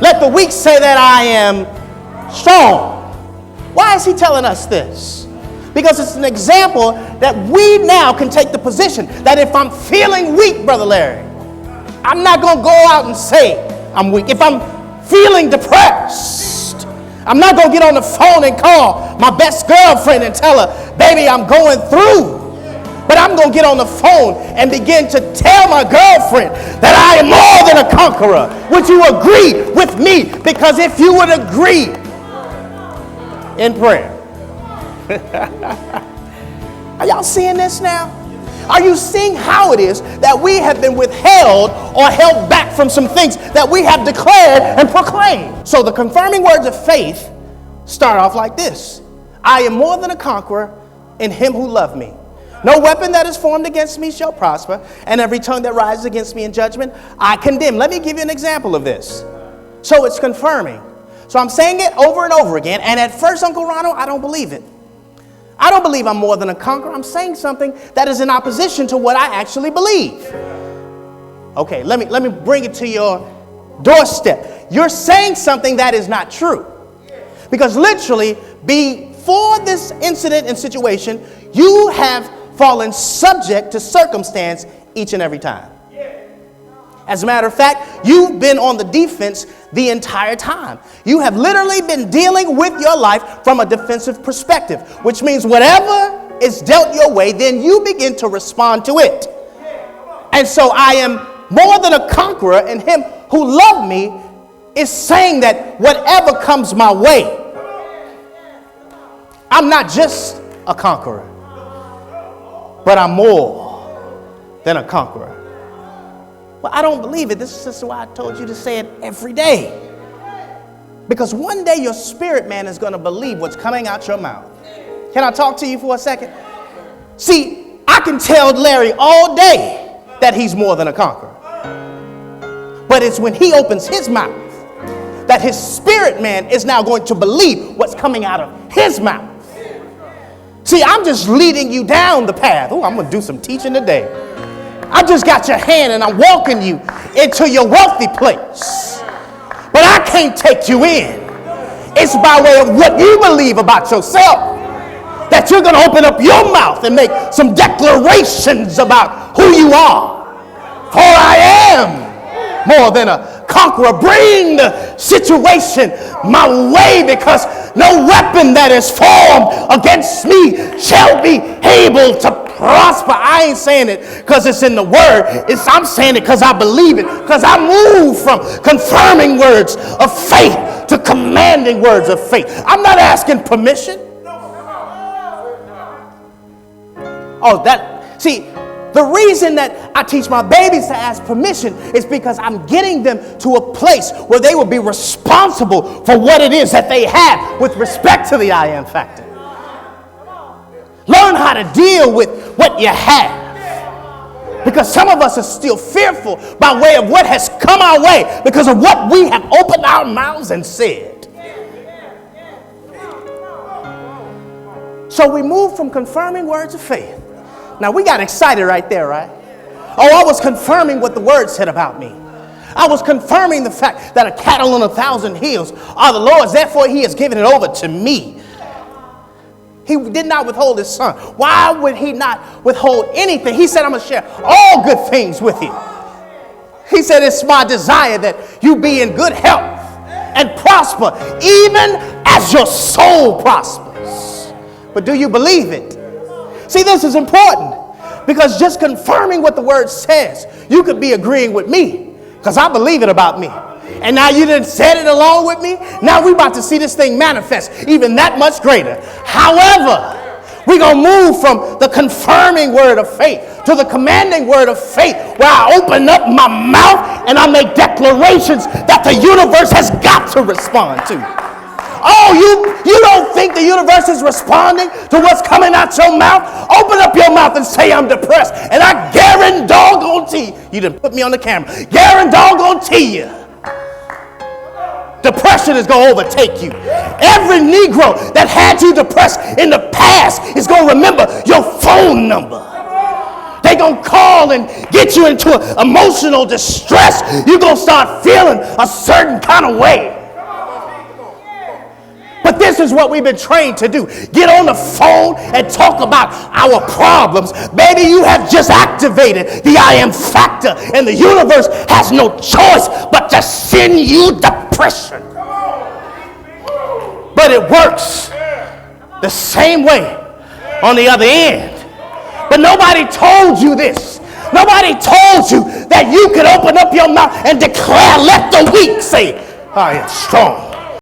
Let the weak say that I am strong. Why is he telling us this? Because it's an example that we now can take the position that if I'm feeling weak, Brother Larry, I'm not going to go out and say I'm weak. If I'm feeling depressed, I'm not going to get on the phone and call my best girlfriend and tell her, baby, I'm going through. But I'm going to get on the phone and begin to tell my girlfriend that I am more than a conqueror. Would you agree with me? Because if you would agree in prayer. Are y'all seeing this now? Are you seeing how it is that we have been withheld or held back from some things that we have declared and proclaimed? So the confirming words of faith start off like this. I am more than a conqueror in him who loved me. No weapon that is formed against me shall prosper, and every tongue that rises against me in judgment, I condemn. Let me give you an example of this. So it's confirming. So I'm saying it over and over again, and at first, Uncle Ronald, I don't believe it. I don't believe I'm more than a conqueror. I'm saying something that is in opposition to what I actually believe. Okay, let me bring it to your doorstep. You're saying something that is not true. Because literally, before this incident and situation, you have fallen subject to circumstance each and every time. As a matter of fact, you've been on the defense the entire time. You have literally been dealing with your life from a defensive perspective, which means whatever is dealt your way, then you begin to respond to it. And so I am more than a conqueror, and him who loved me is saying that whatever comes my way, I'm not just a conqueror, but I'm more than a conqueror. Well, I don't believe it. This is why I told you to say it every day. Because one day your spirit man is going to believe what's coming out your mouth. Can I talk to you for a second? See, I can tell Larry all day that he's more than a conqueror. But it's when he opens his mouth that his spirit man is now going to believe what's coming out of his mouth. See, I'm just leading you down the path. Oh, I'm going to do some teaching today. I just got your hand and I'm walking you into your wealthy place. But I can't take you in. It's by way of what you believe about yourself that you're going to open up your mouth and make some declarations about who you are. For I am more than a conqueror. Bring the situation my way, because no weapon that is formed against me shall be able to prosper. I ain't saying it because it's in the word. I'm saying it because I believe it. Because I move from confirming words of faith to commanding words of faith. I'm not asking permission. See, the reason that I teach my babies to ask permission is because I'm getting them to a place where they will be responsible for what it is that they have with respect to the I am factor. Learn how to deal with what you have. Because some of us are still fearful by way of what has come our way because of what we have opened our mouths and said. So we move from confirming words of faith. Now we got excited right there, right? Oh, I was confirming what the word said about me. I was confirming the fact that a cattle on 1,000 hills are the Lord's, therefore he has given it over to me. He did not withhold his son. Why would he not withhold anything? He said, I'm going to share all good things with you. He said, it's my desire that you be in good health and prosper, even as your soul prospers. But do you believe it? See, this is important because just confirming what the word says, you could be agreeing with me because I believe it about me. And now you done said it along with me. Now we're about to see this thing manifest even that much greater. However, we're going to move from the confirming word of faith to the commanding word of faith, where I open up my mouth and I make declarations that the universe has got to respond to. Oh, you don't think the universe is responding to what's coming out your mouth? Open up your mouth and say, I'm depressed. And I guarantee you didn't put me on the camera. Guarantee you. Depression is going to overtake you. Every Negro that had you depressed in the past is going to remember your phone number. They They gonna call and get you into emotional distress. You're gonna start feeling a certain kind of way. But this is what we've been trained to do. Get on the phone and talk about our problems. Maybe you have just activated the I am factor, and the universe has no choice but to send you depression. But it works the same way on the other end. But nobody told you this. Nobody told you that you could open up your mouth and declare, let the weak say, I am strong.